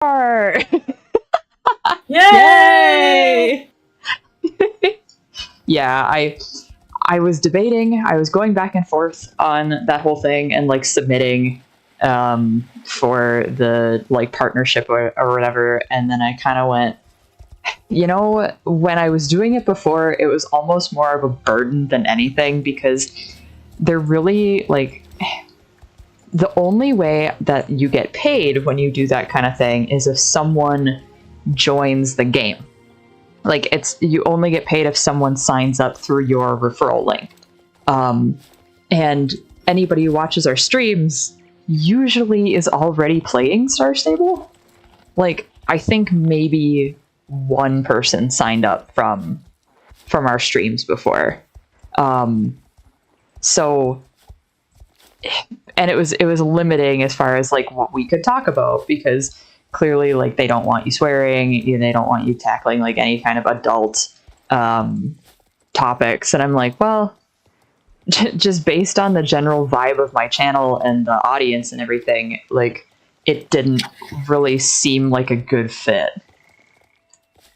are. Yay! Yeah, I was debating. I was going back and forth on that whole thing and like submitting for the like partnership or whatever, and then I kind of went, when I was doing it before, it was almost more of a burden than anything because they're really like the only way that you get paid when you do that kind of thing is if someone joins the game. Like you only get paid if someone signs up through your referral link. And anybody who watches our streams usually is already playing Star Stable. Like I think maybe one person signed up from our streams before. So and it was limiting as far as like what we could talk about because clearly like they don't want you swearing, they don't want you tackling like any kind of adult topics, and I'm like, well, just based on the general vibe of my channel and the audience and everything, like it didn't really seem like a good fit.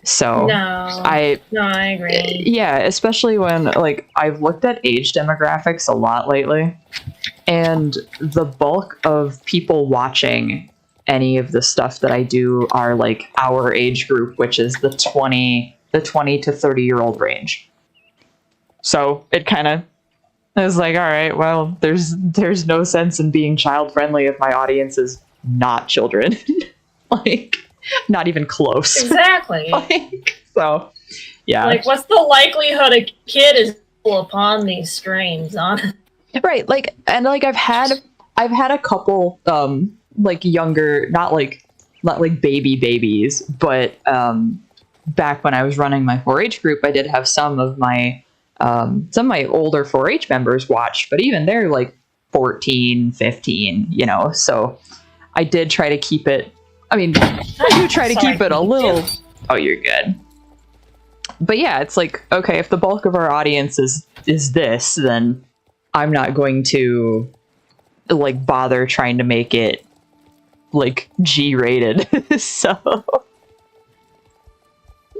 So I agree. Yeah, especially when like I've looked at age demographics a lot lately, and the bulk of people watching any of the stuff that I do are like our age group, which is the 20 to 30-year-old range. So it kind of, I was like, all right, well, there's no sense in being child friendly if my audience is not children. Like, not even close. Exactly. So, yeah. Like, what's the likelihood a kid is upon these streams, honestly? Right, like, and like I've had a couple like younger, not like babies, but back when I was running my 4-H group, I did have some of my older 4-H members watch, but even they're like 14, 15, so I did try to keep it. I mean, I do try to keep it a little. Oh, you're good. But yeah, it's like, okay, if the bulk of our audience is this, then I'm not going to like bother trying to make it like G-rated. So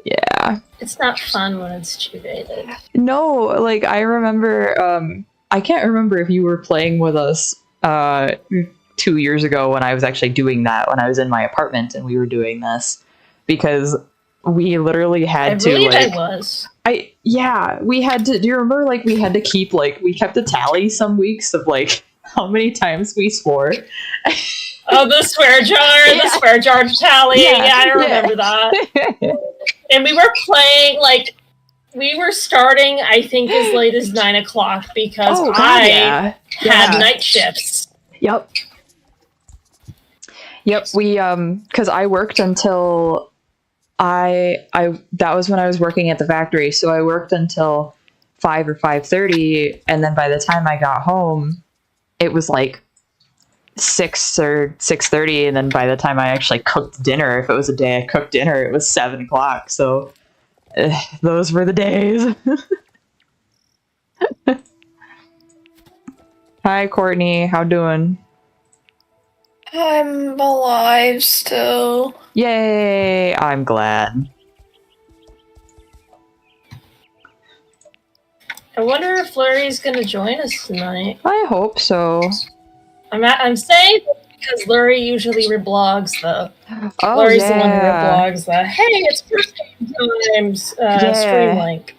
yeah, it's not fun when it's G-rated. No, like I remember I can't remember if you were playing with us 2 years ago when I was actually doing that, when I was in my apartment and we were doing this, because we literally had to believe like I was. We had to, do you remember like we had to keep like, we kept a tally some weeks of like how many times we swore. Oh, the swear jar, the swear jar tally. Yeah, I remember that. And we were playing, like, we were starting, I think, as late as 9 o'clock because I had night shifts. Yep. We, because I worked until that was when I was working at the factory. So I worked until 5 or 5:30. And then by the time I got home, it was like 6 or 6:30. And then by the time I actually cooked dinner, if it was a day I cooked dinner, it was 7 o'clock. So those were the days. Hi, Courtney. How doing? I'm alive still. Yay! I'm glad. I wonder if Larry's gonna join us tonight. I hope so. I'm saying because Larry usually reblogs the. Oh, Larry's the one who reblogs the. Hey, it's first times stream link.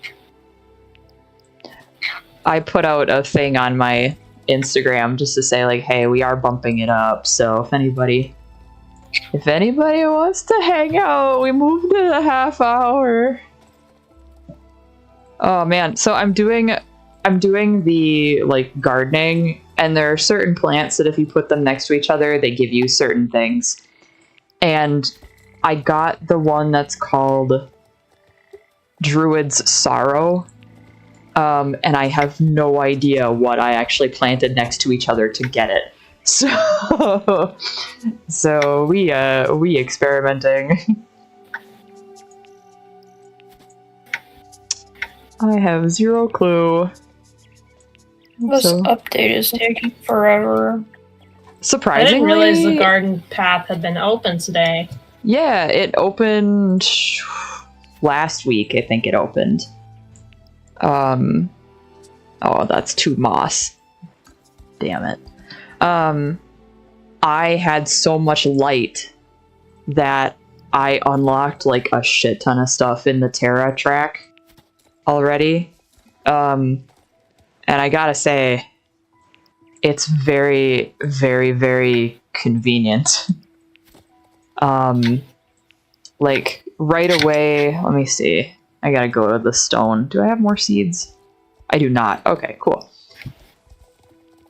I put out a thing on my Instagram just to say like, hey, we are bumping it up, so if anybody wants to hang out, we moved it a half hour. Oh man, so I'm doing the like gardening, and there are certain plants that if you put them next to each other, they give you certain things. And I got the one that's called Druid's Sorrow. And I have no idea what I actually planted next to each other to get it. So we experimenting. I have zero clue. This update is taking forever. Surprisingly, I didn't realize the garden path had been open today. Yeah, it opened last week, I think it opened. Oh, that's too moss. Damn it. I had so much light that I unlocked like a shit ton of stuff in the Terra track already. And I gotta say, it's very, very, very convenient. Like right away, let me see. I gotta go to the stone. Do I have more seeds? I do not. Okay, cool.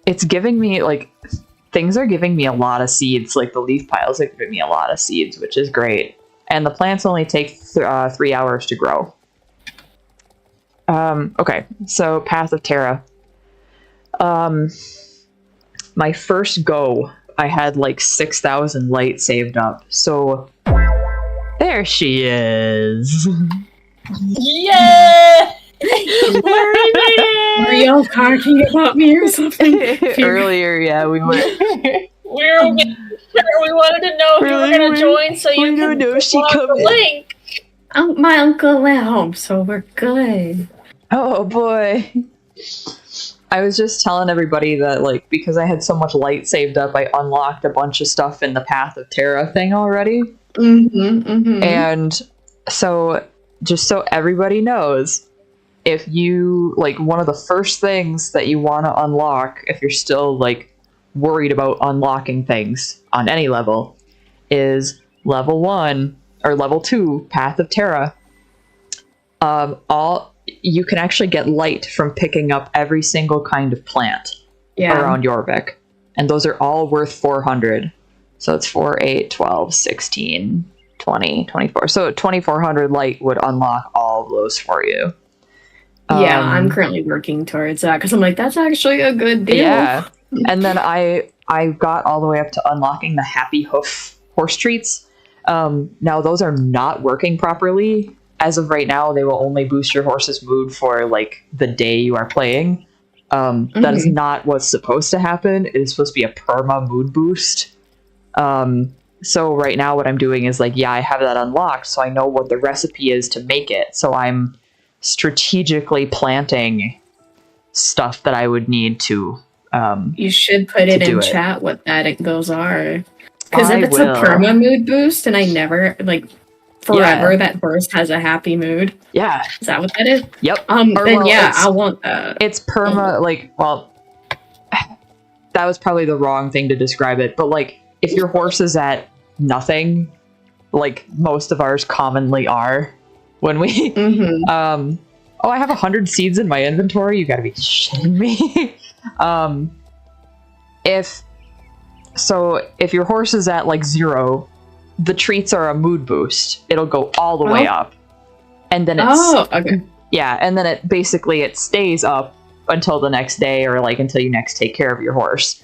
It's giving me like things are giving me a lot of seeds. Like the leaf piles are giving me a lot of seeds, which is great. And the plants only take 3 hours to grow. Okay, so Path of Terra. My first go, I had like 6,000 light saved up. So there she is. Yeah! Were y'all talking about me or something? Earlier, yeah, we were. We wanted to know if you were going to join so you could know she the link. My uncle at home, so we're good. Oh boy. I was just telling everybody that, like, because I had so much light saved up, I unlocked a bunch of stuff in the Path of Terra thing already. And so, just so everybody knows, if you, like, one of the first things that you want to unlock, if you're still, like, worried about unlocking things on any level, is level 1 or level 2 Path of Terra. You can actually get light from picking up every single kind of plant around Jorvik, and those are all worth 400. So it's 4, 8, 12, 16, 20, 24. So 2,400 light would unlock all of those for you. Yeah, I'm currently working towards that because I'm like, that's actually a good deal. Yeah, and then I got all the way up to unlocking the Happy Hoof horse treats. Now those are not working properly. As of right now, they will only boost your horse's mood for like the day you are playing. That is not what's supposed to happen. It is supposed to be a perma mood boost. So right now what I'm doing is like, yeah, I have that unlocked, so I know what the recipe is to make it. So I'm strategically planting stuff that I would need to you should put it in chat what those are. Because if it's will. a perma mood boost and I never, like, forever that horse has a happy mood. Yeah. Is that what that is? Yep. I want that. It's perma, like, well, that was probably the wrong thing to describe it, but like, if your horse is at nothing, like most of ours commonly are, when we, oh, I have 100 seeds in my inventory? You gotta be shitting me. If your horse is at like 0, the treats are a mood boost. It'll go all the way up, and then and then it stays up until the next day, or like until you next take care of your horse.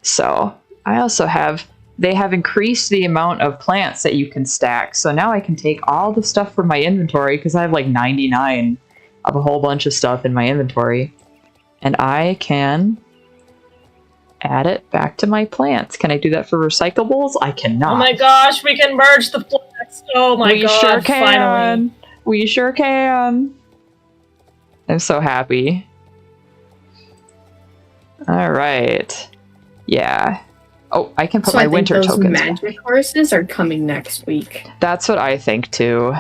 So I also they have increased the amount of plants that you can stack. So now I can take all the stuff from my inventory, because I have like 99 of a whole bunch of stuff in my inventory, and I can add it back to my plants. Can I do that for recyclables? I cannot. Oh my gosh, we can merge the plants. Oh my god, sure can. Finally. We sure can. I'm so happy. All right. Yeah. Oh, I can put my winter tokens. Magic horses are coming next week. That's what I think too.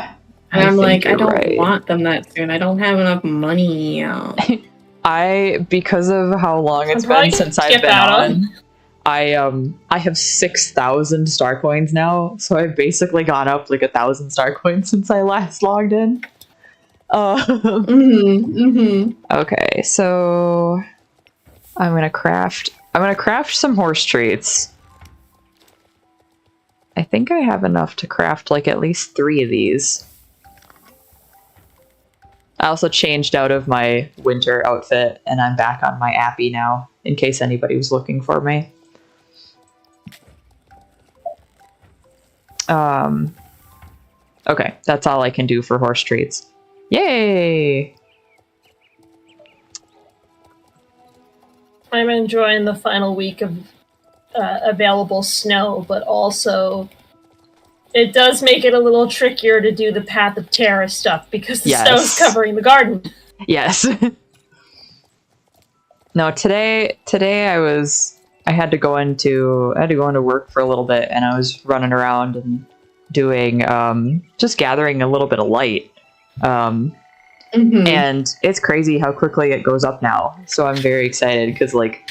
And I'm like, I don't want them that soon. I don't have enough money. Because of how long it's been since I've been on, I have 6,000 star coins now, so I've basically gone up like 1,000 star coins since I last logged in. Okay, so I'm gonna craft some horse treats. I think I have enough to craft like at least 3 of these. I also changed out of my winter outfit, and I'm back on my Appy now, in case anybody was looking for me. Okay, that's all I can do for horse treats. Yay! I'm enjoying the final week of available snow, but also It does make it a little trickier to do the Path of Terra stuff because the Yes. snow's covering the garden. Yes. No, today I had to go into work for a little bit, and I was running around and doing just gathering a little bit of light. And it's crazy how quickly it goes up now. So I'm very excited because, like,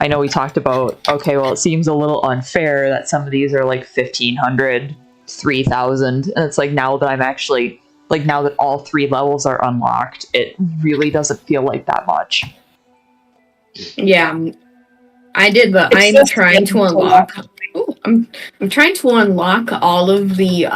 I know we talked about, okay, well, it seems a little unfair that some of these are like 1,500, 3,000, and it's like now that I'm actually, like, now that all 3 levels are unlocked, it really doesn't feel like that much. Yeah, I'm trying to unlock. I'm trying to unlock all of the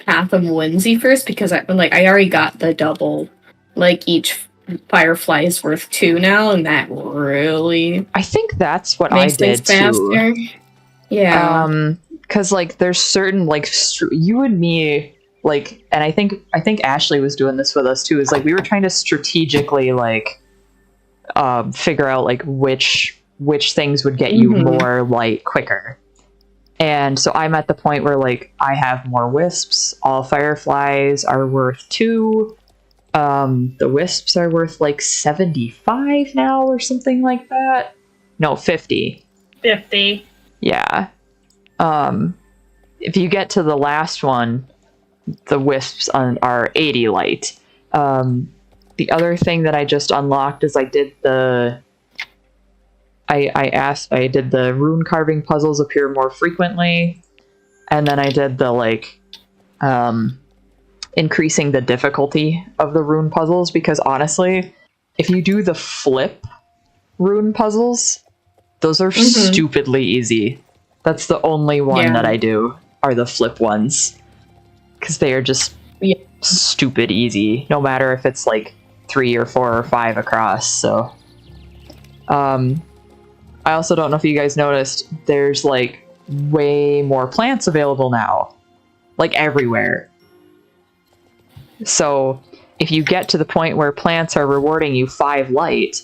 Path of Whimsy first because I already got the double, like each Firefly is worth 2 now, and that really I think that's what makes I did things faster. too. Yeah. Because like there's certain like you and me, like, and I think Ashley was doing this with us too. Is like we were trying to strategically like figure out like which things would get you more light quicker. And so I'm at the point where like I have more wisps. All fireflies are worth 2. The wisps are worth like 75 now or something like that. No, 50. 50. Yeah. If you get to the last one, the wisps are 80 light. The other thing that I just unlocked is I did the rune carving puzzles appear more frequently, and then I did the like increasing the difficulty of the rune puzzles, because honestly, if you do the flip rune puzzles, those are stupidly easy. That's the only one that I do, are the flip ones, because they are just stupid easy, no matter if it's like 3 or 4 or 5 across. So I also don't know if you guys noticed, there's like way more plants available now, like everywhere. So if you get to the point where plants are rewarding you 5 light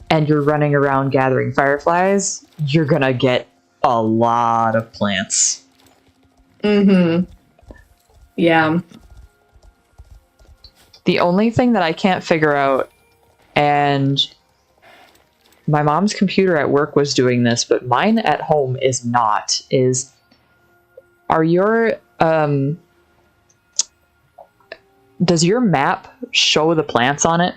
and you're running around gathering fireflies, you're gonna get a lot of plants. Yeah. The only thing that I can't figure out, and my mom's computer at work was doing this, but mine at home is not, are your does your map show the plants on it?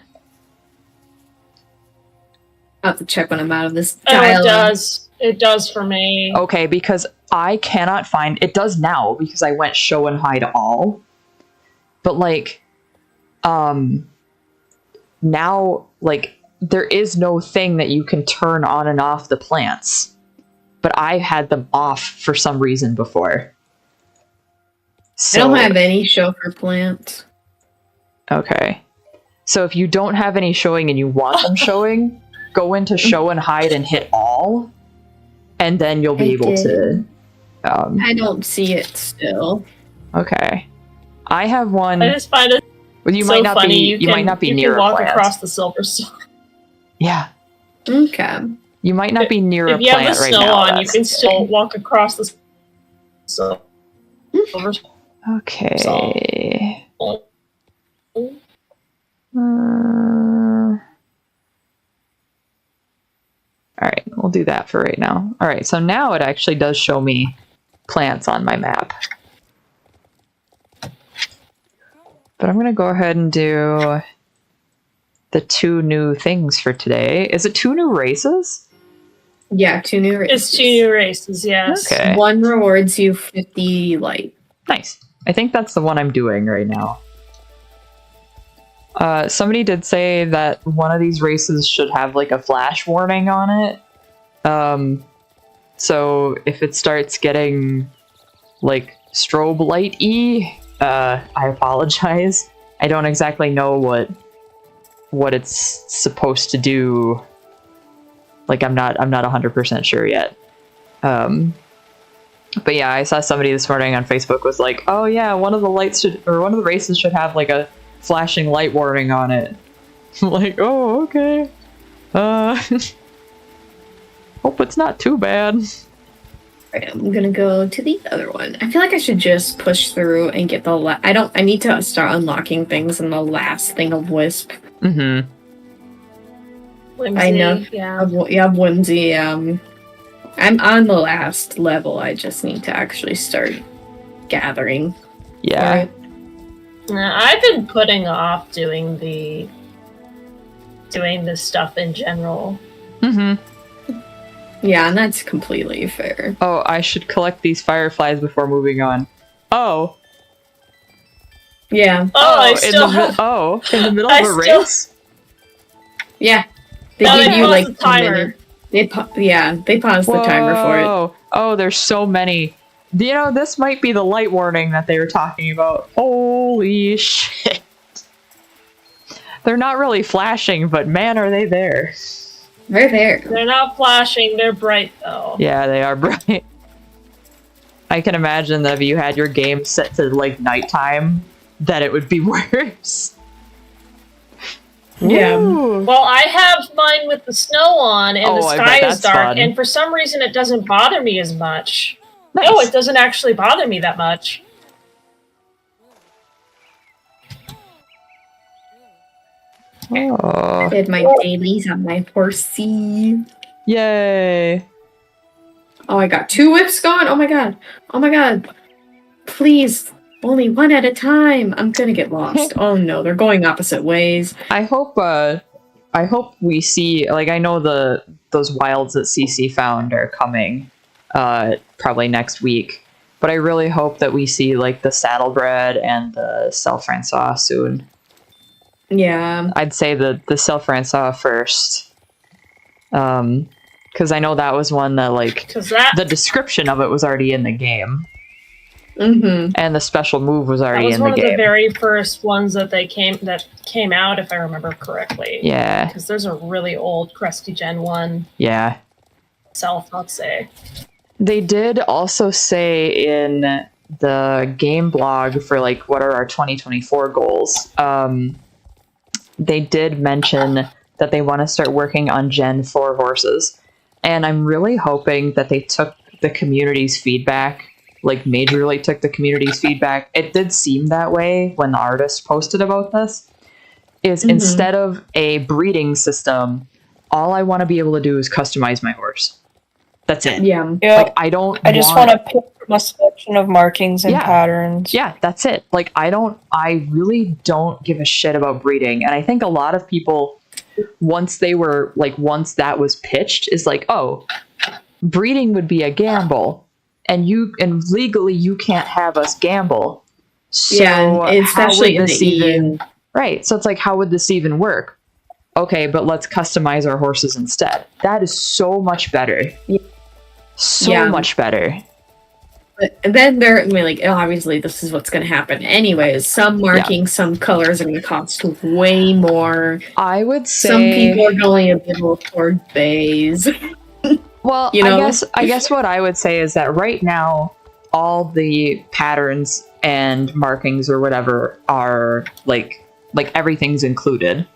I'll have to check when I'm out of this dialogue. It does. It does for me. Okay, because I cannot find... It does now, because I went show and hide all. But, like, now, like, there is no thing that you can turn on and off the plants. But I had them off for some reason before. So, I don't have any show for plants. Okay. So if you don't have any showing and you want them showing, go into show and hide and hit all, and then you'll be able to... I don't see it still. Okay. I have one... I just find it you might not funny. You might not be near a plant. You can walk across the Silverstone. Yeah. Okay. You might not be near a plant right now. If you have the snow on, you can still walk across the Silverstone. Okay. Alright, we'll do that for right now. Alright, so now it actually does show me plants on my map. But I'm going to go ahead and do the 2 new things for today. Is it 2 new races? Yeah, 2 new races. It's 2 new races, yes. Okay. One rewards you 50 light. Nice. I think that's the one I'm doing right now. Somebody did say that one of these races should have like a flash warning on it. So if it starts getting like strobe light-y, I apologize. I don't exactly know what it's supposed to do. Like I'm not 100% sure yet. But yeah, I saw somebody this morning on Facebook was like, "Oh yeah, one of the races should have like a flashing light warning on it." I'm like, "Oh, okay. Hope it's not too bad." Right, I'm gonna go to the other one. I feel like I should just push through and get the I need to start unlocking things in the last thing of Wisp. Mm-hmm. Whimsy, I know. Yeah. Yeah, Whimsy. I'm on the last level. I just need to actually start gathering. Yeah. Right. I've been putting off doing this stuff in general. Mm-hmm. Yeah, and that's completely fair. Oh, I should collect these fireflies before moving on. Oh. Yeah. I still in the middle I of a still- race? Yeah. They No, give they you pause like the 2 timer. minutes. They pause the timer for it. Oh, there's so many. You know, this might be the light warning that they were talking about. Holy shit. They're not really flashing, but man, are they there. They're there. They're not flashing, they're bright though. Yeah, they are bright. I can imagine that if you had your game set to, like, nighttime, that it would be worse. Yeah. Woo. Well, I have mine with the snow on and the Oh, I bet sky is that's dark, fun. and for some reason it doesn't bother me as much. Nice. No, it doesn't actually bother me that much. Oh. Did my dailies on my horsey. Yay. Oh, I got 2 whips going. Oh my god. Oh my god. Please. Only one at a time. I'm gonna get lost. Oh no, they're going opposite ways. I hope we see, like, I know those wilds that CC found are coming probably next week, but I really hope that we see, like, the Saddlebred and the Self-Francois soon. Yeah. I'd say the Self-Francois first. Because I know that was one that, like, Because that the description of it was already in the game, Mm-hmm. and the special move was already was in one the of the game. very first ones that came out, if I remember correctly. Yeah, Because there's a really old Cresty Gen 1 yeah. self, I'd say. They did also say in the game blog for, like, what are our 2024 goals, they did mention that they want to start working on Gen 4 horses. And I'm really hoping that they took the community's feedback, like, majorly took the community's feedback. It did seem that way when the artist posted about this, is Mhm. instead of a breeding system, all I want to be able to do is customize my horse. That's it. Yeah. Yeah, Like, I just want to pick from a selection of markings and Yeah. patterns. Yeah, that's it. Like, I really don't give a shit about breeding. And I think a lot of people, once that was pitched, is like, oh, breeding would be a gamble. And legally you can't have us gamble. So Yeah, especially how would in this the EU. Right. So it's like, how would this even work? Okay, but let's customize our horses instead. That is so much better. Yeah. So Yeah. much better. But then like, obviously this is what's going to happen anyways. Some markings, some colors are going to cost way more. I would say Some people are going to be able to afford bays. Well, you know? I guess what I would say is that right now, all the patterns and markings or whatever are like everything's included.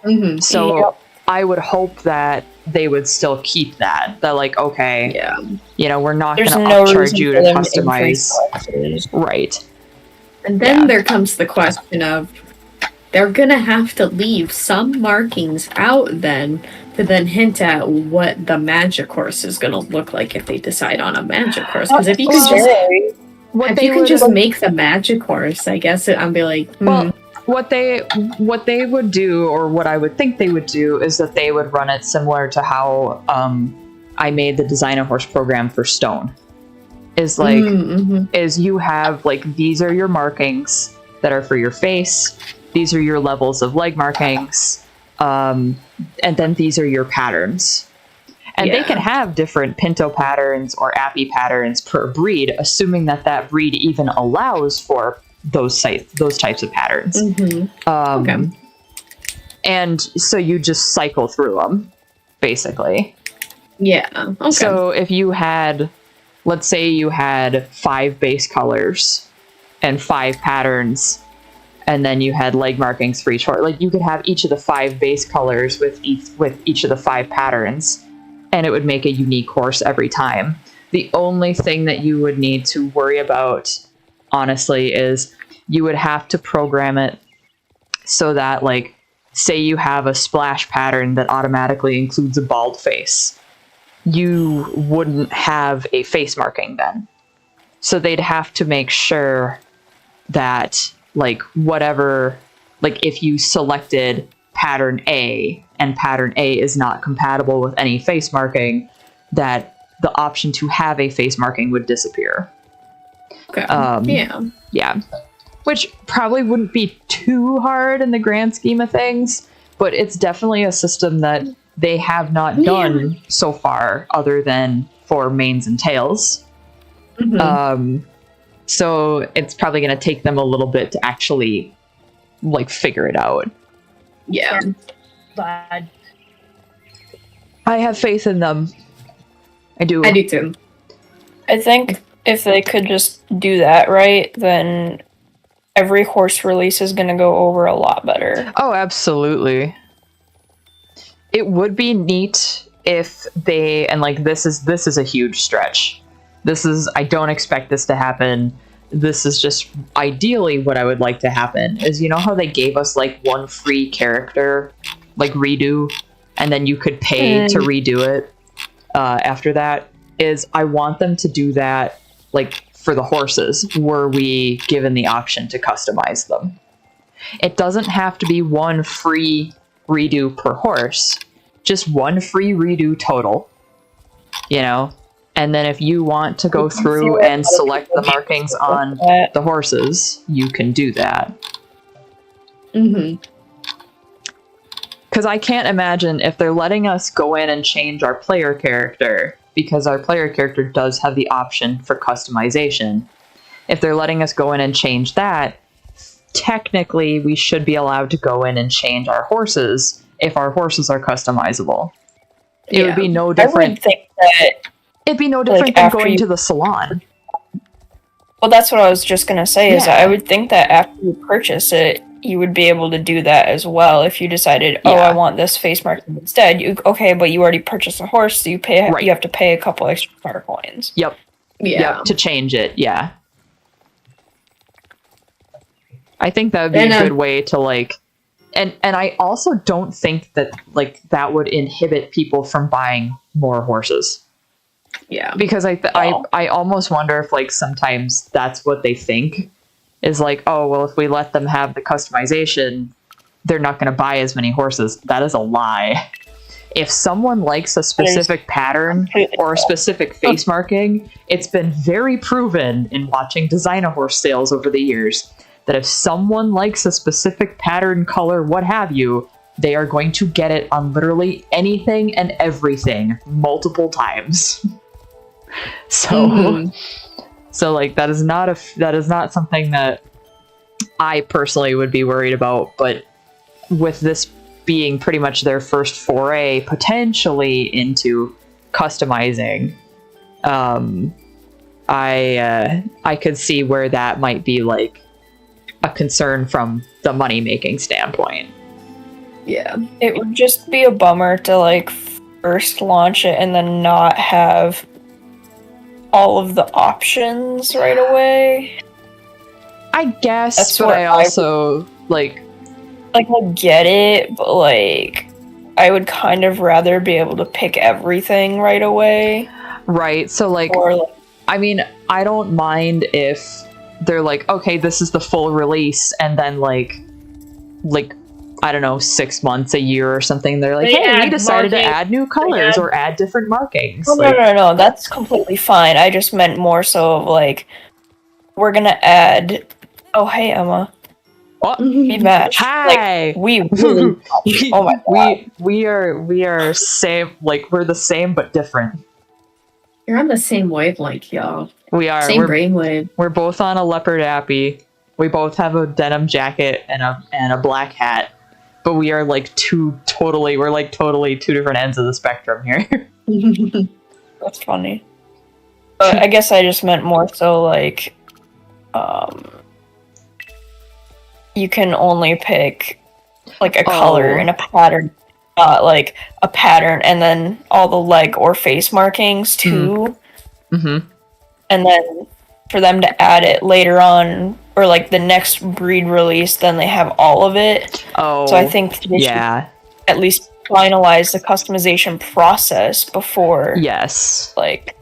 Mm-hmm. So Yep. I would hope that they would still keep that. That, like, okay, Yeah. you know, we're not There's going to no upcharge reason you for to them customize. increase prices. Right. And then Yeah. there comes the question of they're going to have to leave some markings out then to then hint at what the magic horse is going to look like if they decide on a magic horse. Because if you could just What if they you could would- just make the magic horse, I guess I'd be like, Well, what they would do, or what I would think they would do, is that they would run it similar to how I made the Design a Horse program for Stone. Is like, is you have, like, these are your markings that are for your face, these are your levels of leg markings, and then these are your patterns. And they Yeah. can have different Pinto patterns or Appy patterns per breed, assuming that breed even allows for those types of patterns. Okay. And so you just cycle through them, basically. Yeah. Okay. So if you had, let's say you had 5 base colors and 5 patterns, and then you had leg markings for each horse, like, you could have each of the 5 base colors with each of the 5 patterns, and it would make a unique horse every time. The only thing that you would need to worry about, honestly, is you would have to program it so that, like, say you have a splash pattern that automatically includes a bald face. You wouldn't have a face marking then. So they'd have to make sure that, like, whatever, like, if you selected pattern A and pattern A is not compatible with any face marking, that the option to have a face marking would disappear. Okay. Yeah. Which probably wouldn't be too hard in the grand scheme of things, but it's definitely a system that they have not done so far other than for manes and tails. So it's probably going to take them a little bit to actually, like, figure it out. Yeah. Bad. I have faith in them. I do. I do too. I think if they could just do that right, then every horse release is going to go over a lot better. Oh, absolutely. It would be neat if they, and like this is a huge stretch. I don't expect this to happen. This is just ideally what I would like to happen is, you know how they gave us like one free character, like redo, and then you could pay to redo it after that, is I want them to do that like for the horses, were we given the option to customize them. It doesn't have to be one free redo per horse, just one free redo total, you know? And then if you want to go through and select the markings on the horses, you can do that. Because I can't imagine if they're letting us go in and change our player character, because our player character does have the option for customization. If they're letting us go in and change that, technically we should be allowed to go in and change our horses if our horses are customizable. It would be no different. I would think that it'd be no different than going to the salon. Well, that's what I was just going to say, is I would think that after you purchase it, you would be able to do that as well. If you decided, I want this face marking instead, but you already purchased a horse, so you have to pay a couple extra star coins. Yep, to change it, I think that would be a good way to, like, and I also don't think that, like, that would inhibit people from buying more horses. Yeah. Because I almost wonder if, like, sometimes that's what they think, is like, oh, well, if we let them have the customization, they're not going to buy as many horses. That is a lie. If someone likes a specific pattern or a specific face marking, it's been very proven in watching Design-A-Horse sales over the years that if someone likes a specific pattern, color, what have you, they are going to get it on literally anything and everything multiple times. So like that is not something that I personally would be worried about, but with this being pretty much their first foray potentially into customizing, I could see where that might be like a concern from the money making standpoint. Yeah. It would just be a bummer to, like, first launch it and then not have all of the options right away. I guess, but I also, like, I get it, but, like, I would kind of rather be able to pick everything right away. Right, so, like, I mean, I don't mind if they're like, okay, this is the full release, and then, like, I don't know, 6 months, a year or something, they're like, hey, we decided to add new colors or add different markings. Oh, no, that's completely fine. I just meant more so of, like, we're gonna add, oh, hey, Emma. We match. Hi! Like, we really oh my god. We are same, like, we're the same but different. You're on the same wavelength, y'all. We are. Same brainwave. We're both on a leopard appy. We both have a denim jacket and a black hat. But we are like totally two different ends of the spectrum here. That's funny. But I guess I just meant more so like, you can only pick like a color and a pattern, like a pattern, and then all the leg or face markings too. Mm-hmm. and then for them to add it later on, or like the next breed release, then they have all of it. Oh, So I think they should at least finalize the customization process before. Yes. Like,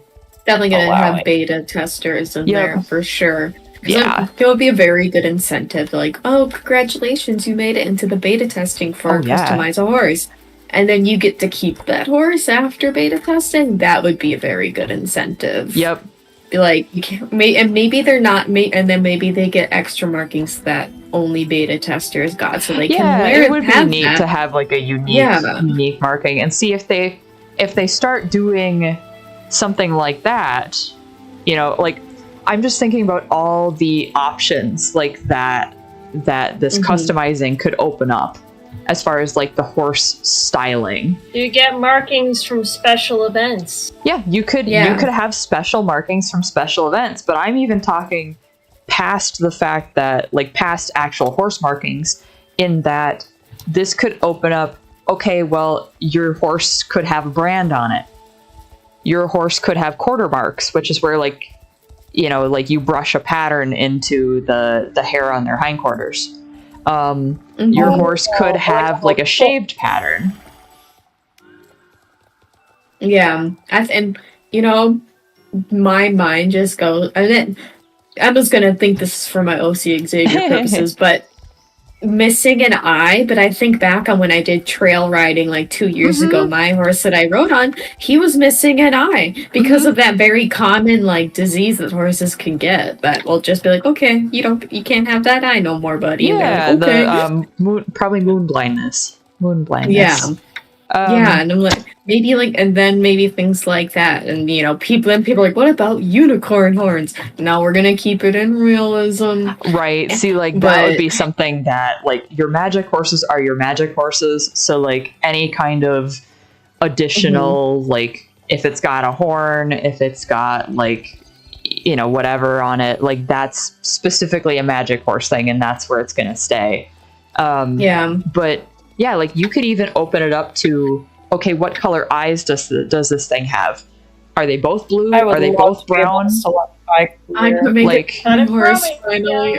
definitely gonna allowing. have beta testers in Yep. there for sure. Yeah. It would be a very good incentive. Like, oh, congratulations, you made it into the beta testing for Customize a Horse. And then you get to keep that horse after beta testing. That would be a very good incentive. Yep. Be like, you can't, and maybe they're not, and then maybe they get extra markings that only beta testers got, so they can wear it would be neat that. to have like a unique marking, and see if they start doing something like that. You know, like, I'm just thinking about all the options like that this customizing could open up, as far as like the horse styling. You get markings from special events. Yeah, you could have special markings from special events, but I'm even talking past the fact that, like, past actual horse markings, in that this could open up, okay, well, your horse could have a brand on it. Your horse could have quarter marks, which is where, like, you know, like, you brush a pattern into the hair on their hindquarters. Your horse could have like a shaved pattern. Yeah, and you know, my mind just goes. And then I'm just gonna think this is for my OC Xavier purposes, but missing an eye. But I think back on when I did trail riding like 2 years ago. My horse that I rode on, he was missing an eye because of that very common like disease that horses can get. That will just be like, okay, you can't have that eye no more, buddy. Yeah, like, okay. the probably moon blindness. Yeah. Yeah, and I'm like, maybe like, and then maybe things like that, and you know, people are like, what about unicorn horns? No, we're gonna keep it in realism, right? See, like, that would be something that, like, your magic horses are your magic horses, so like any kind of additional, like, if it's got a horn, if it's got like, you know, whatever on it, like, that's specifically a magic horse thing, and that's where it's gonna stay. But yeah, like, you could even open it up to, okay, what color eyes does this thing have? Are they both blue? Are they both brown? I could make like, a horse finally.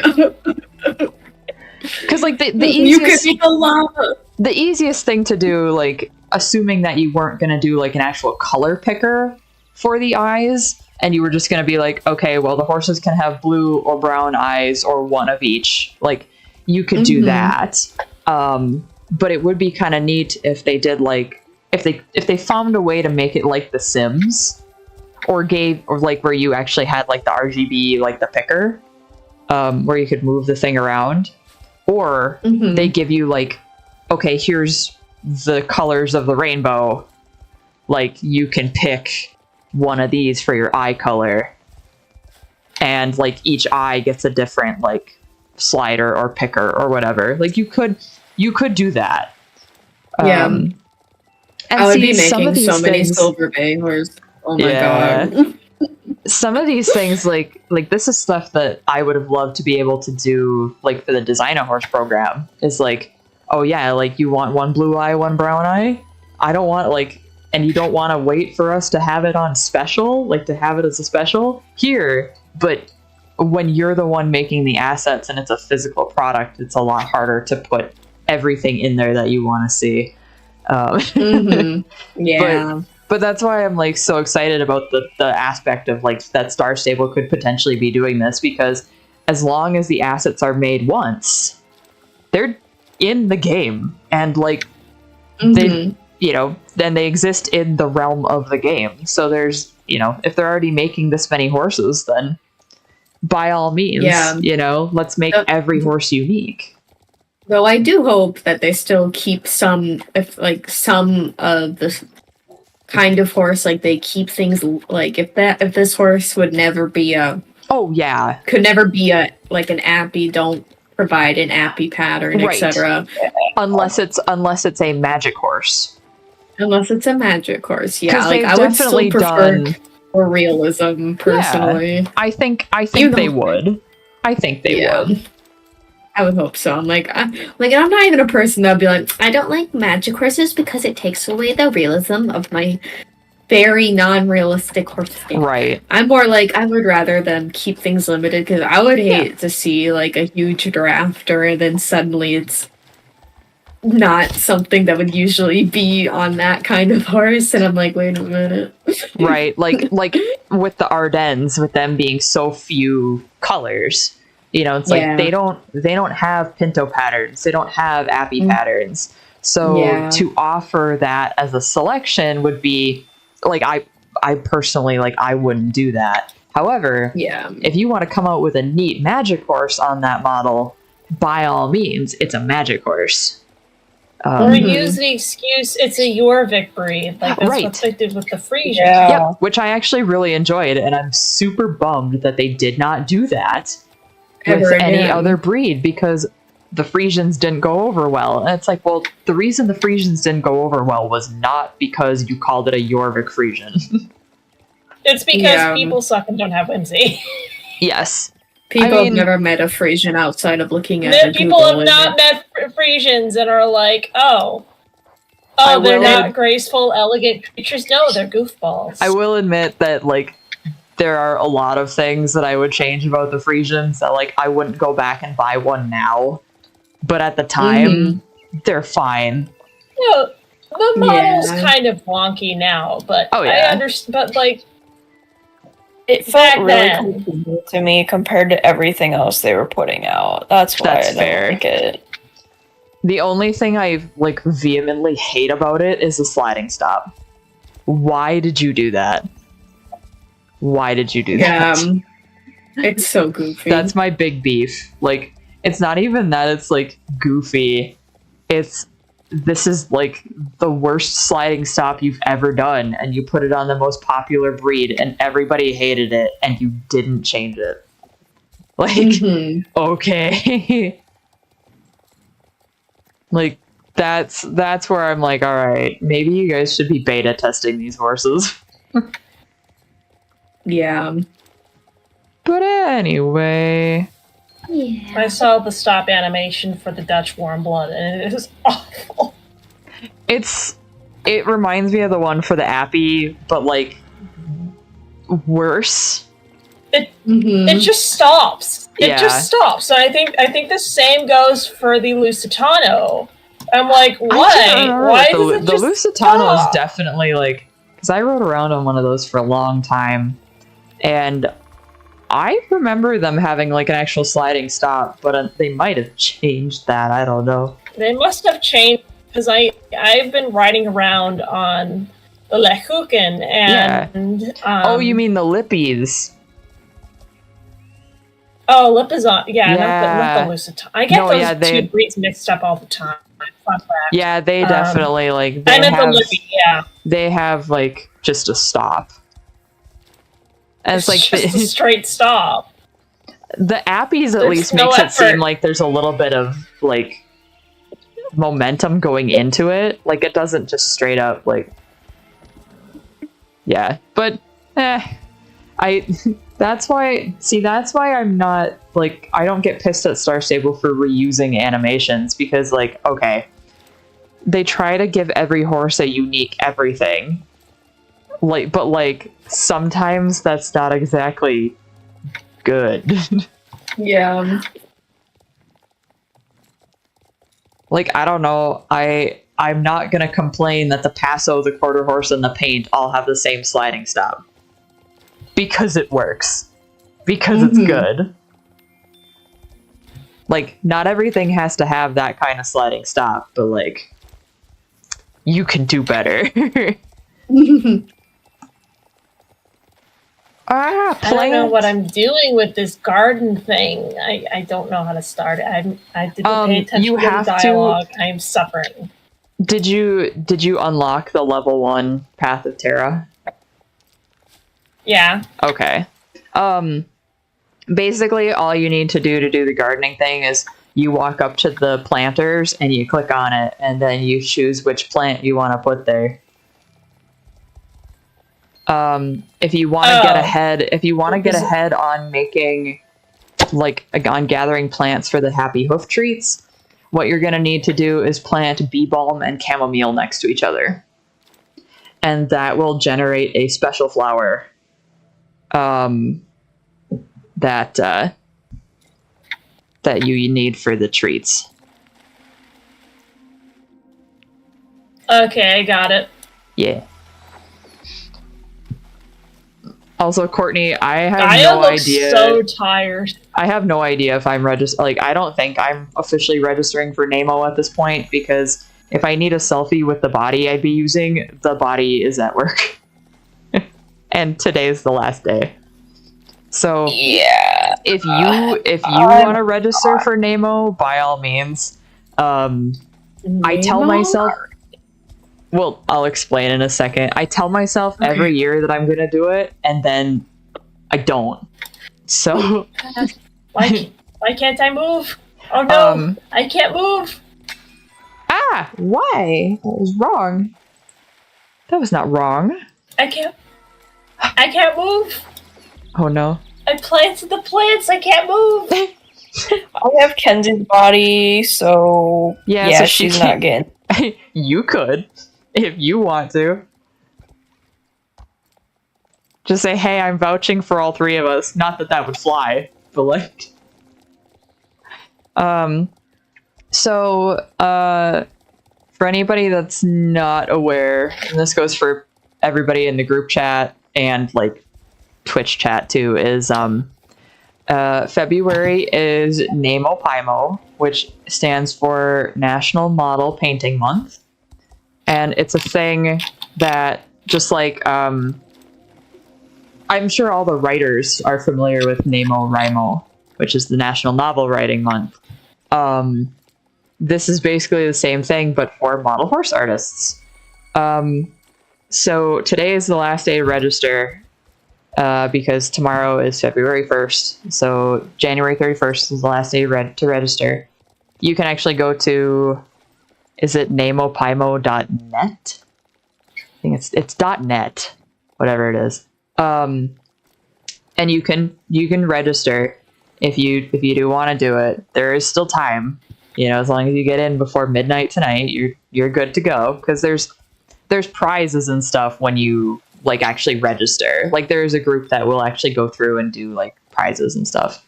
Because like the easiest, the easiest thing to do, like, assuming that you weren't gonna do like an actual color picker for the eyes, and you were just gonna be like, okay, well, the horses can have blue or brown eyes or one of each. Like, you could do that. But it would be kind of neat if they did, like, if they found a way to make it like The Sims, or like where you actually had like the RGB, like the picker, where you could move the thing around, or they give you like, okay, here's the colors of the rainbow, like, you can pick one of these for your eye color, and like each eye gets a different like slider or picker or whatever. Like, you could do that. And I would be making so many Silver Bay horses. Oh my god. Some of these things, like this is stuff that I would have loved to be able to do, like, for the Design a Horse program. Is like, oh yeah, like, you want one blue eye, one brown eye? I don't want, like, and you don't want to wait for us to have it on special, like, to have it as a special? Here. But when you're the one making the assets and it's a physical product, it's a lot harder to put everything in there that you want to see. Yeah. But that's why I'm like so excited about the aspect of like that Star Stable could potentially be doing this, because as long as the assets are made once, they're in the game, and like they, you know, then they exist in the realm of the game. So there's, you know, if they're already making this many horses, then by all means, you know, let's make every horse unique. Though I do hope that they still keep some of the kind of horse, like they keep things like if this horse would never be could never be like an appy, don't provide an appy pattern, right, etc. Unless it's a magic horse. Unless it's a magic horse, yeah. Like I would still prefer more realism personally. Yeah, I think they would. I think they would. I would hope so. I'm not even a person that'd be like, I don't like magic horses because it takes away the realism of my very non-realistic horse thing. Right. I'm more like, I would rather them keep things limited, because I would hate to see like a huge drafter and then suddenly it's not something that would usually be on that kind of horse, and I'm like, wait a minute. Right. Like with the Ardennes, with them being so few colors, you know, it's like they don't have Pinto patterns, they don't have Appy patterns. So to offer that as a selection would be like, I personally, like, I wouldn't do that. However, if you want to come out with a neat magic horse on that model, by all means, it's a magic horse. Or use the excuse it's a Jorvik breed. Like, that's what they did with the Frisian. Yeah, which I actually really enjoyed, and I'm super bummed that they did not do that with any other breed, because the Frisians didn't go over well. And it's like, well, the reason the Frisians didn't go over well was not because you called it a Jorvik Frisian. It's because people suck and don't have whimsy. Yes. People have never met a Frisian outside of looking at people have not met Frisians and are like, they're not graceful, elegant creatures. No, they're goofballs. I will admit that, like, there are a lot of things that I would change about the Frisians that, like, I wouldn't go back and buy one now. But at the time, they're fine. Yeah, the model's kind of wonky now, but I understand. But, like, it felt really cool to me compared to everything else they were putting out. That's why I don't like it. The only thing I, like, vehemently hate about it is the sliding stop. Why did you do that? Why did you do that? It's so goofy. That's my big beef. Like, it's not even that it's, like, goofy. This is, like, the worst sliding stop you've ever done, and you put it on the most popular breed, and everybody hated it, and you didn't change it. Like, okay. Like, that's where I'm like, alright, maybe you guys should be beta testing these horses. Yeah. But anyway... Yeah. I saw the stop animation for the Dutch Warm Blood, and it is awful. It reminds me of the one for the Appy, but, like, worse. It just stops. It just stops. And I think the same goes for the Lusitano. I'm like, why? Why does it just Lusitano stop? is definitely, like, because I rode around on one of those for a long time, and I remember them having, like, an actual sliding stop, but they might have changed that. I don't know. They must have changed, because I've been riding around on the Lechuken, and... oh, you mean the Lippies. Oh, Lipizan. Yeah, not the Lusitano. I get those two breeds mixed up all the time. Yeah, they definitely, like... I meant the Lippy, They have, like, just a stop. And it's like just a straight stop. The Appies at least makes it seem like there's a little bit of, like, momentum going into it. Like, it doesn't just straight up, like... Yeah. But, that's why I'm not, like, I don't get pissed at Star Stable for reusing animations, because, like, okay, they try to give every horse a unique everything. Like, but, like, sometimes that's not exactly good. Yeah. Like, I don't know, I'm not gonna complain that the Paso, the Quarter Horse, and the Paint all have the same sliding stop. Because it works. Because it's good. Like, not everything has to have that kind of sliding stop, but, like, you can do better. I don't know what I'm doing with this garden thing. I don't know how to start it. I didn't pay attention to the dialogue. I am suffering. Did you unlock the level 1 Path of Terra? Yeah. Okay. Basically, all you need to do the gardening thing is you walk up to the planters and you click on it, and then you choose which plant you want to put there. If you want to get ahead, on making, like, on gathering plants for the Happy Hoof treats, what you're gonna need to do is plant bee balm and chamomile next to each other. and that will generate a special flower that you need for the treats. Okay, I got it. Yeah. Also, Courtney, I have no idea. So tired. I have no idea if I'm like, I don't think I'm officially registering for Namo at this point, because if I need a selfie with the body I'd be using, the body is at work. And today's the last day. So yeah, if you want to register for Namo, by all means. I tell myself, well, I'll explain in a second. I tell myself every year that I'm gonna do it, and then I don't. So why can't I move? Oh no, I can't move. Ah, why? What was wrong? That was not wrong. I can't move. Oh no. I planted the plants. I can't move. I have Kenzie's body, so yeah, so she's not getting. You could, if you want to. Just say, hey, I'm vouching for all three of us. Not that that would fly, but like. So, for anybody that's not aware, and this goes for everybody in the group chat and like Twitch chat too, is February is NamoPaimo, which stands for National Model Painting Month. And it's a thing that, just like, I'm sure all the writers are familiar with NaMoWriMo, which is the National Novel Writing Month. This is basically the same thing, but for model horse artists. So today is the last day to register, because tomorrow is February 1st. So January 31st is the last day to register. You can actually go to, is it namopaimo.net? I think it's .net, whatever it is. And you can register if you do want to do it. There is still time, as long as you get in before midnight tonight, you're good to go, because there's prizes and stuff when you like actually register. Like there's a group that will actually go through and do like prizes and stuff.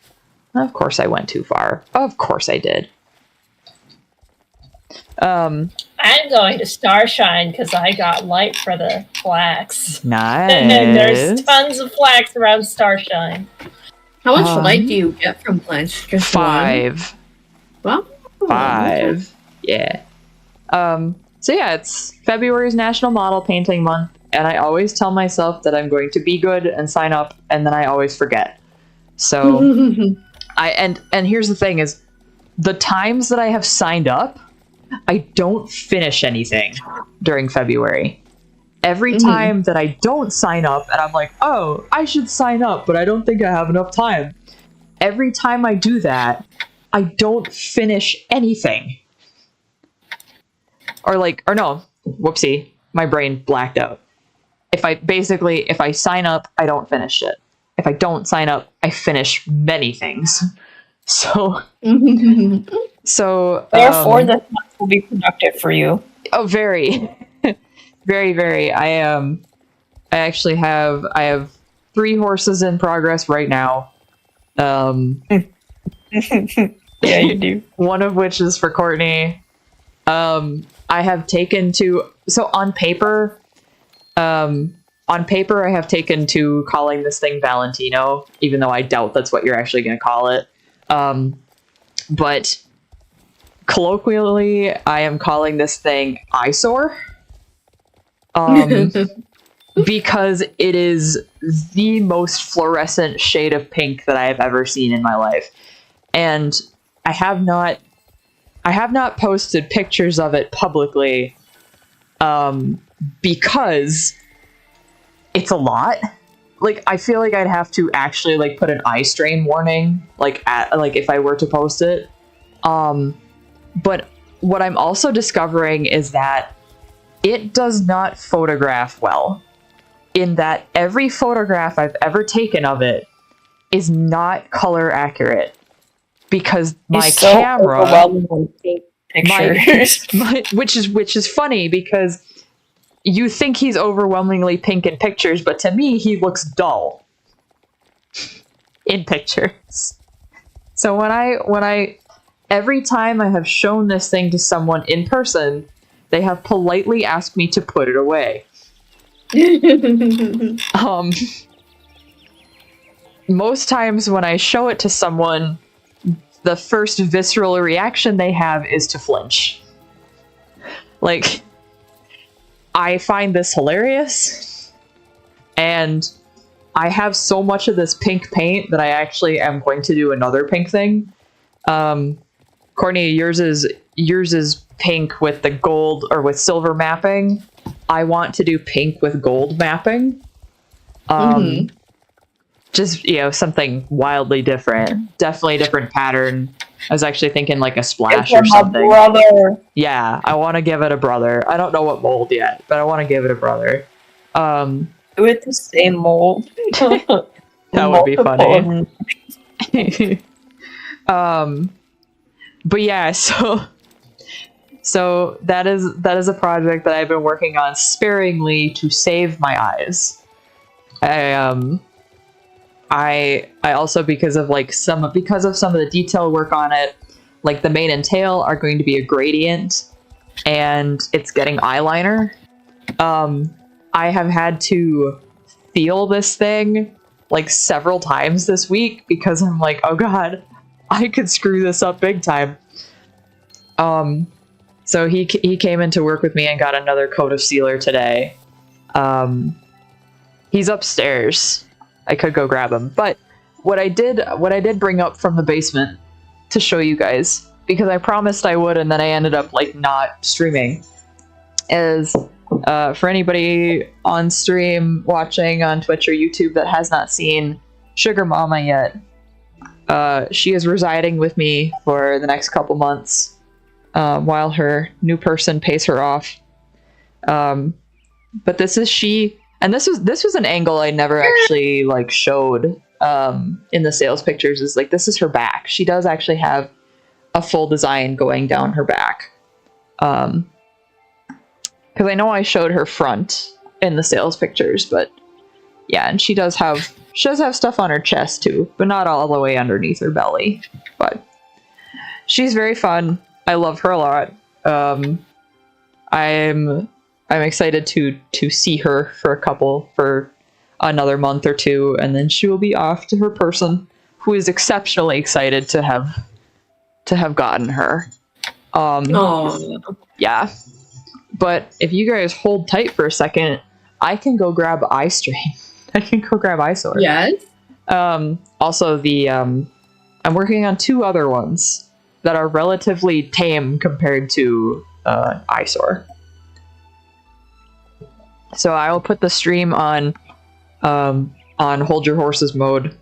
Of course I went too far. Of course I did. I'm going to Starshine because I got light for the flax. Nice. And there's tons of flax around Starshine. How much light do you get from plants? Just 5. Well, 5. Yeah. So yeah, it's February's National Model Painting Month, and I always tell myself that I'm going to be good and sign up, and then I always forget. So and here's the thing is, the times that I have signed up, I don't finish anything during February. Every time that I don't sign up and I'm like, oh, I should sign up, but I don't think I have enough time. Every time I do that, I don't finish anything. Or no, whoopsie, my brain blacked out. If I sign up, I don't finish it. If I don't sign up, I finish many things. So, therefore, this month will be productive for you. Oh, very, very, very. I have 3 horses in progress right now. Yeah, you do. One of which is for Courtney. I have taken to, so on paper, I have taken to calling this thing Valentino, even though I doubt that's what you're actually going to call it. But colloquially, I am calling this thing Eyesore. Because it is the most fluorescent shade of pink that I have ever seen in my life. And I have not posted pictures of it publicly, because it's a lot. Like, I feel like I'd have to actually like put an eye strain warning, if I were to post it. But what I'm also discovering is that it does not photograph well, in that every photograph I've ever taken of it is not color accurate, because my camera, pictures. which is funny, because you think he's overwhelmingly pink in pictures, but to me, he looks dull in pictures. So when I every time I have shown this thing to someone in person, they have politely asked me to put it away. Most times when I show it to someone, the first visceral reaction they have is to flinch. Like, I find this hilarious, and I have so much of this pink paint that I actually am going to do another pink thing. Courtney, yours is pink with the gold or with silver mapping. I want to do pink with gold mapping. Just, you know, something wildly different. Definitely a different pattern. I was actually thinking like a splash or something. Brother. Yeah, I want to give it a brother. I don't know what mold yet, but I want to give it a brother. Do it the same mold. That would be funny. But yeah, so that is a project that I've been working on sparingly to save my eyes. I also, because of some of the detail work on it, like the mane and tail are going to be a gradient, and it's getting eyeliner. I have had to feel this thing like several times this week because I'm like, oh god, I could screw this up big time. So he came in to work with me and got another coat of sealer today. He's upstairs. I could go grab him, but what I did bring up from the basement to show you guys, because I promised I would and then I ended up like not streaming, is for anybody on stream watching on Twitch or YouTube that has not seen Sugar Mama yet, she is residing with me for the next couple months while her new person pays her off. But this is she, and this was an angle I never actually like showed in the sales pictures. Is like, this is her back. She does actually have a full design going down her back. Because I know I showed her front in the sales pictures, but yeah, and she does have stuff on her chest too, but not all the way underneath her belly. But she's very fun. I love her a lot. I'm excited to see her for another month or two, and then she will be off to her person, who is exceptionally excited to have gotten her. Yeah. But if you guys hold tight for a second, I can go grab iStream. I can go grab Eyesore. Yes. Also, I'm working on 2 other ones that are relatively tame compared to Eyesore. So I will put the stream on Hold Your Horses mode.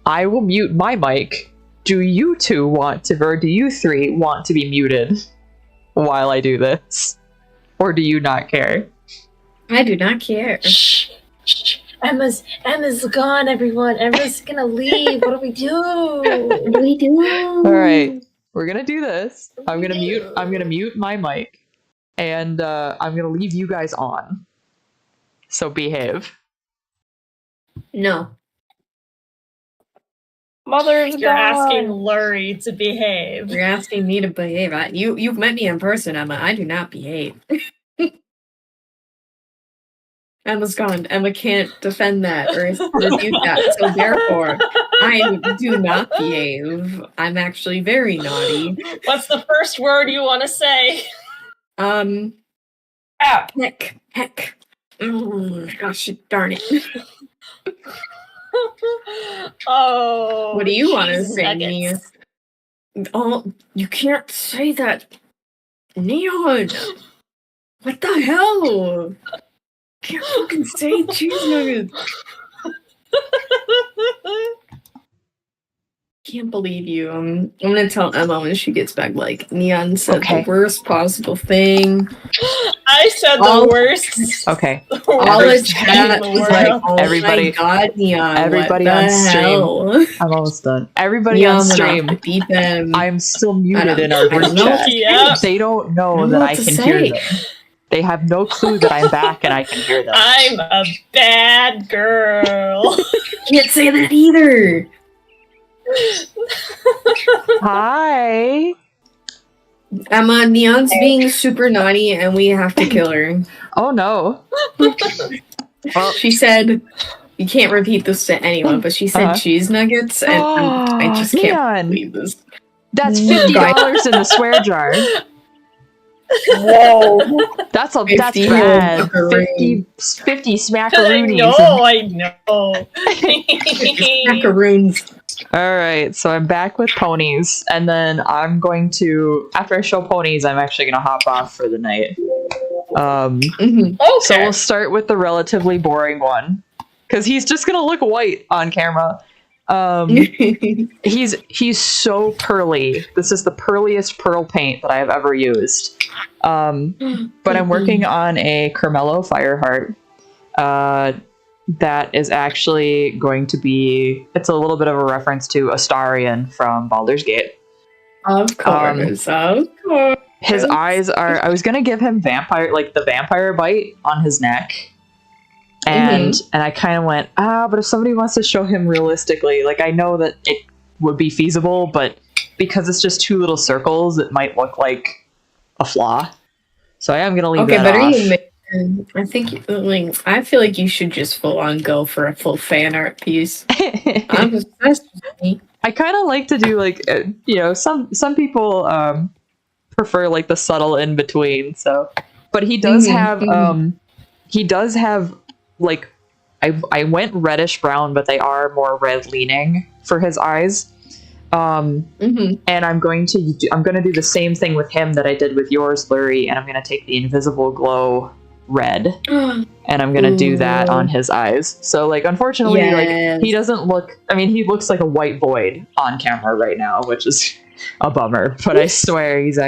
I will mute my mic. Do you 2 want to, or do you 3 want to be muted while I do this? Or do you not care? I do not care. Shh. Emma's gone, everyone. Emma's gonna leave. What do we do? What do we do? All right, we're gonna do this. I'm gonna mute my mic, and I'm gonna leave you guys on. So behave. No. Mother's You're asking gone. Lurie to behave. You're asking me to behave. You've met me in person, Emma. I do not behave. Emma's gone. Emma can't defend that or refute that. So therefore, I do not behave. I'm actually very naughty. What's the first word you want to say? App. Heck. Gosh darn it. Oh. What do you want to cheese say, Nia? nuggets. Oh, you can't say that. Neon! What the hell? Can't fucking say cheese nuggets. Can't believe you. I'm gonna tell Emma when she gets back, like, Neon said Okay. the worst possible thing. I said the worst. Okay. All the chat was like, oh Everybody- my god, Neon. everybody what on the stream. hell? I'm almost done. Everybody Neon on went off stream. the deep end. I'm still I muted don't- in our I don't group know what chat. to Yeah. They don't I know don't that know I what to can say. hear them. They have no clue that I'm back and I can hear them. I'm a bad girl. Can't say that either. Hi. Emma, Neon's being super naughty and we have to kill her. Oh no. Well, She said, you can't repeat this to anyone, but she said cheese nuggets, and I just can't Neon. believe this. That's $50 in the swear jar. Whoa. That's 50 bad. macaroon. 50 I smackaroonies. know. Macaroons. All right, so I'm back with ponies, and then I'm going to, after I show ponies, I'm actually going to hop off for the night. Mhm. So we'll start with the relatively boring one, because he's just going to look white on camera. He's so pearly. This is the pearliest pearl paint that I have ever used. But I'm working on a Carmelo Fireheart. That is actually going to be, it's a little bit of a reference to Astarion from Baldur's Gate. Of course, of course. His eyes are, I was going to give him vampire, like the vampire bite on his neck. And I kind of went, but if somebody wants to show him realistically, like I know that it would be feasible, but because it's just two little circles, it might look like a flaw. So I am going to leave that off. I think, like, I feel like you should just full on go for a full fan art piece. That's just me. I kind of like to do like, some people prefer like the subtle in between. So, but he does have like, I went reddish brown, but they are more red leaning for his eyes. And I'm going to do the same thing with him that I did with yours, Lurie, and I'm going to take the invisible glow red and I'm going to do that on his eyes. So like, unfortunately, like he doesn't look, I mean, he looks like a white void on camera right now, which is a bummer, but I swear he's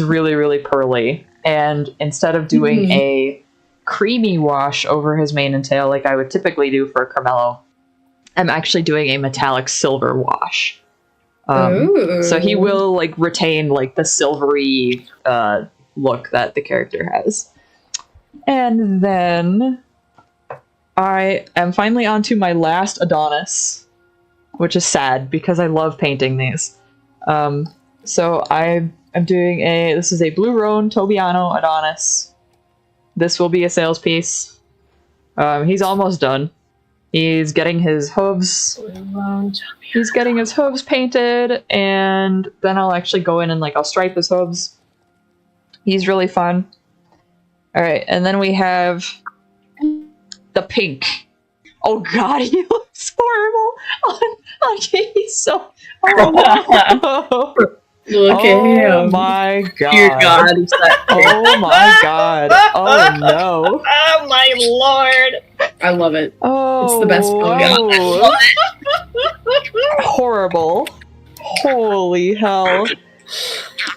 really, really pearly. And instead of doing a creamy wash over his mane and tail like I would typically do for Carmelo, I'm actually doing a metallic silver wash. So he will like retain like the silvery look that the character has. And then I am finally onto my last Adonis, which is sad because I love painting these. So I'm doing this is a Blue Roan Tobiano Adonis. This will be a sales piece. He's almost done. He's getting his hooves. He's getting his hooves painted, and then I'll actually go in and like I'll stripe his hooves. He's really fun. All right, and then we have the pink. Oh God, he looks horrible. He's so. Oh, Look at him. Oh my God. Dear God. Oh my God. Oh no. Oh my Lord. I love it. Oh, It's the best whoa. Horrible. Holy hell.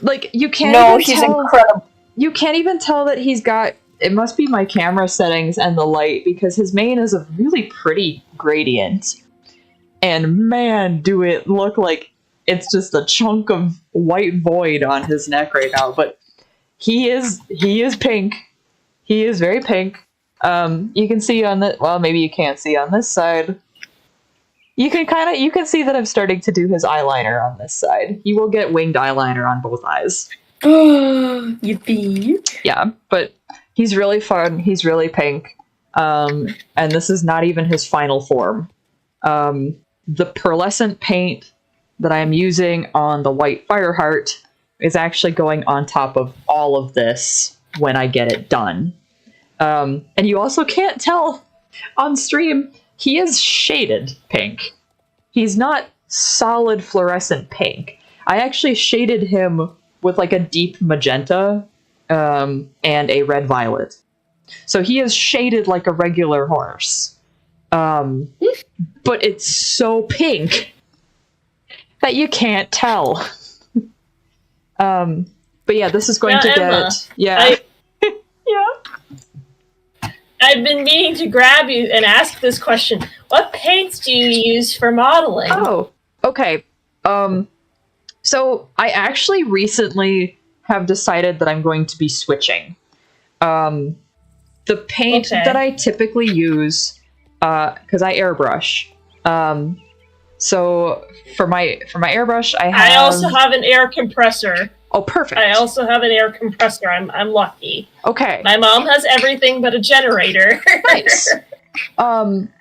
Like, you can't even he's tell, incredible. you can't even tell that he's got, it must be my camera settings and the light, because his mane is a really pretty gradient. And man, do it look like it's just a chunk of white void on his neck right now. But he is pink. He is very pink. You can see on the, well, maybe you can't see on this side. You can see that I'm starting to do his eyeliner on this side. He will get winged eyeliner on both eyes. Yippee. Yeah, but he's really fun. He's really pink. And this is not even his final form. The pearlescent paint that I'm using on the white Fireheart is actually going on top of all of this when I get it done. And you also can't tell on stream, he is shaded pink. He's not solid fluorescent pink. I actually shaded him with like a deep magenta and a red violet. So he is shaded like a regular horse. But it's so pink that you can't tell. But yeah, this is going to Emma, get... I've been meaning to grab you and ask this question. What paints do you use for modeling? Oh, okay. So I actually recently have decided that I'm going to be switching. The paint that I typically use, because I airbrush. So for my airbrush, I also have an air compressor. Oh, perfect. I also have an air compressor. I'm lucky. Okay. My mom has everything but a generator. Nice.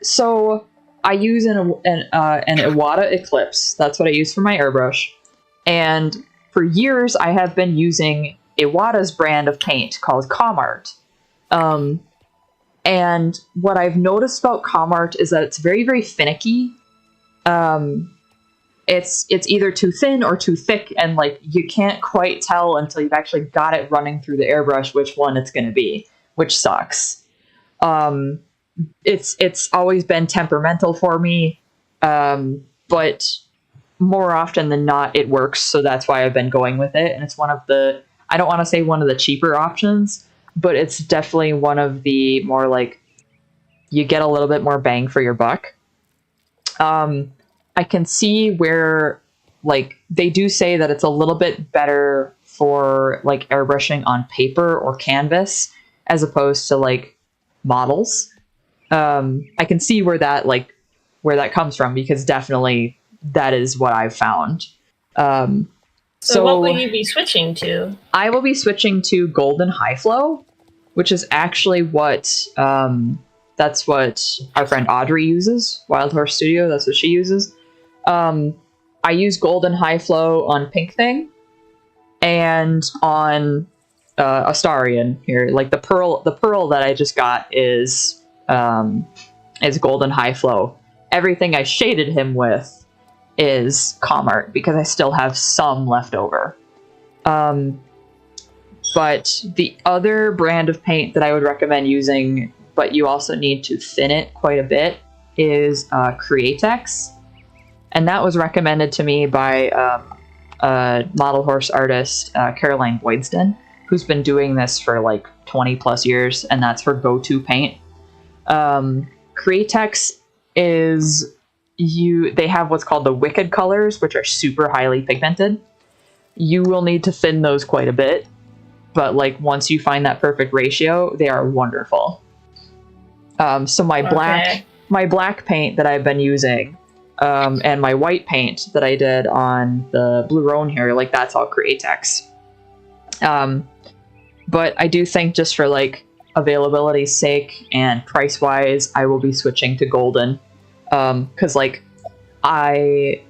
So I use an Iwata Eclipse. That's what I use for my airbrush. And for years, I have been using Iwata's brand of paint called Comart. And what I've noticed about Comart is that it's very, very finicky. It's either too thin or too thick, and like you can't quite tell until you've actually got it running through the airbrush which one it's going to be, which sucks. It's always been temperamental for me, but more often than not it works, so that's why I've been going with it. And it's one of the, I don't want to say one of the cheaper options, but it's definitely one of the more like you get a little bit more bang for your buck. I can see where, like, they do say that it's a little bit better for, like, airbrushing on paper or canvas as opposed to, like, models. I can see where that comes from, because definitely that is what I've found. So what will you be switching to? I will be switching to Golden High Flow, which is actually what, that's what our friend Audrey uses. Wild Horse Studio, that's what she uses. I use Golden High Flow on Pink Thing and on Astarion here. Like the pearl that I just got is Golden High Flow. Everything I shaded him with is Comart because I still have some left over. But the other brand of paint that I would recommend using, but you also need to thin it quite a bit, is Createx. And that was recommended to me by model horse artist Caroline Boydston, who's been doing this for like 20 plus years, and that's her go-to paint. Createx is, they have what's called the Wicked colors, which are super highly pigmented. You will need to thin those quite a bit, but like once you find that perfect ratio, they are wonderful. So my black paint that I've been using, and my white paint that I did on the Blue Roan here, like that's all Createx. But I do think just for like availability's sake and price wise, I will be switching to Golden. Cause like I've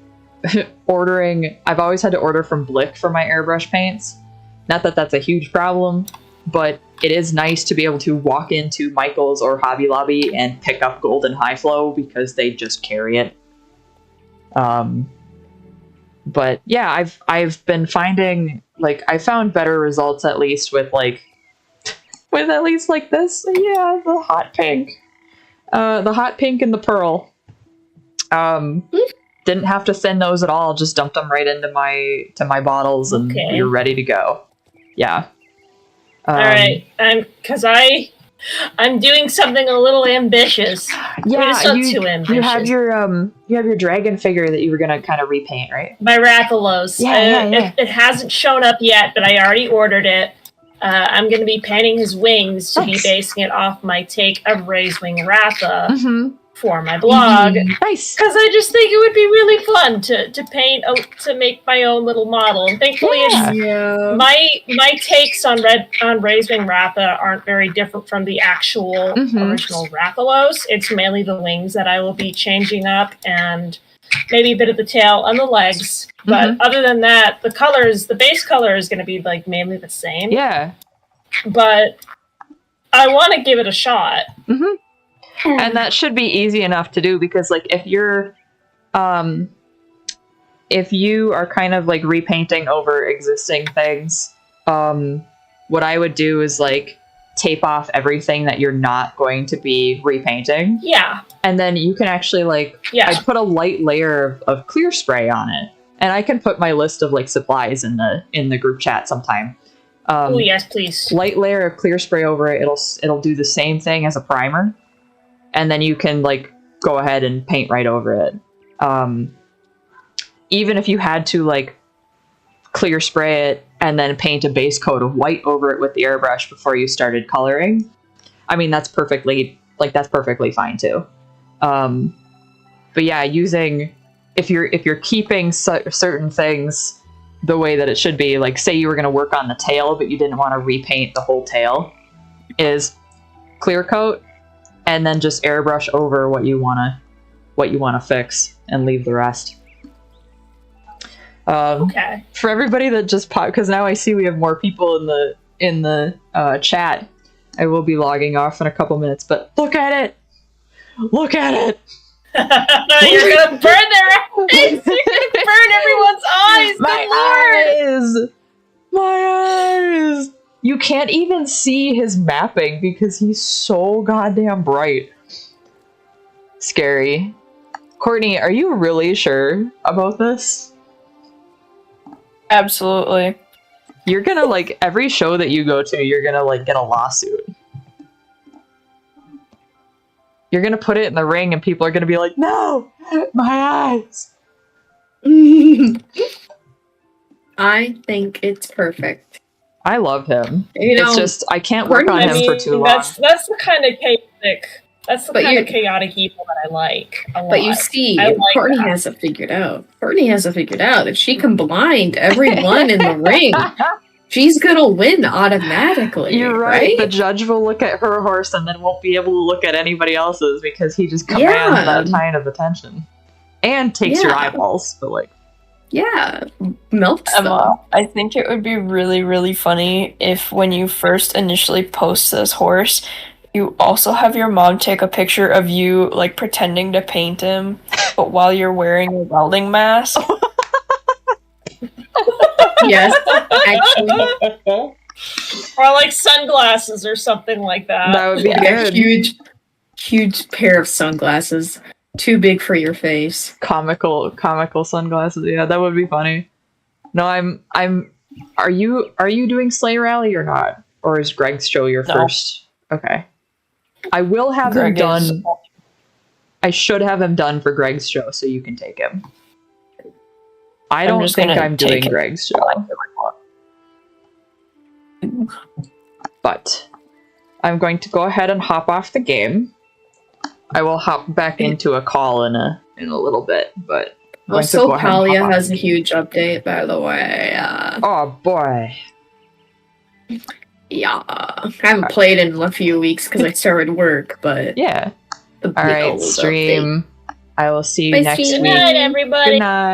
always had to order from Blick for my airbrush paints. Not that that's a huge problem, but it is nice to be able to walk into Michael's or Hobby Lobby and pick up Golden High Flow because they just carry it. But yeah, I've been finding, like, I found better results at least with at least like this. Yeah, the hot pink. The hot pink and the pearl. Didn't have to thin those at all, just dumped them right into my bottles and you're ready to go. Yeah. All right, because I'm doing something a little ambitious. Yeah, it's not too ambitious. You have your dragon figure that you were gonna kind of repaint, right? My Rathalos. Yeah. It hasn't shown up yet, but I already ordered it. I'm going to be painting his wings to be basing it off my take of Razewing Ratha for my blog. Nice. Because I just think it would be really fun to paint, to make my own little model. And thankfully, my takes on Razewing Ratha aren't very different from the actual original Rathalos. It's mainly the wings that I will be changing up, and maybe a bit of the tail and the legs. But other than that, the base color is going to be like mainly the same. Yeah. But I want to give it a shot. And that should be easy enough to do, because like if you are kind of like repainting over existing things, what I would do is like tape off everything that you're not going to be repainting. Yeah. And then you can actually I'd put a light layer of clear spray on it. And I can put my list of like supplies in the group chat sometime. Oh yes, please. Light layer of clear spray over it. It'll do the same thing as a primer. And then you can like go ahead and paint right over it. Even if you had to like clear spray it and then paint a base coat of white over it with the airbrush before you started coloring. I mean, that's perfectly fine too. But yeah, if you're keeping certain things the way that it should be, like say you were going to work on the tail, but you didn't want to repaint the whole tail, is clear coat and then just airbrush over what you want to fix and leave the rest. Okay. For everybody that just popped, because now I see we have more people in the chat. I will be logging off in a couple minutes, but look at it! Look at it! You're gonna burn their eyes! You're gonna burn everyone's eyes! My eyes! You can't even see his mapping because he's so goddamn bright. Scary. Courtney, are you really sure about this? Absolutely. You're gonna, like, every show that you go to, you're gonna, like, get a lawsuit. You're gonna put it in the ring and people are gonna be like, no! My eyes! I think it's perfect. I love him. You know, it's just, I can't work on him for too long. That's the kind of chaotic... That's the kind of chaotic evil that I like a lot. But you see, Courtney has it figured out. Courtney has it figured out. If she can blind everyone in the ring, she's gonna win automatically. You're right. The judge will look at her horse and then won't be able to look at anybody else's because he just commands that kind of attention. And takes your eyeballs, but like... Yeah, melts Emma, I think it would be really, really funny if when you first initially post this horse, you also have your mom take a picture of you, like, pretending to paint him, but while you're wearing a welding mask. Yes, actually. Or, like, sunglasses or something like that. That would be good. A huge pair of sunglasses. Too big for your face. Comical sunglasses. Yeah, that would be funny. No, Are you doing Sleigh Rally or not? Or is Greg's show your first? Okay. I will have him done. I should have him done for Greg's show so you can take him. I don't think I'm doing Greg's show. But I'm going to go ahead and hop off the game. I will hop back into a call in a little bit, but also Palia has a huge update, by the way. Oh boy. Yeah, I haven't played in a few weeks because I started work, but yeah. All right, stream. I will see you next week. Good night, everybody. Good night.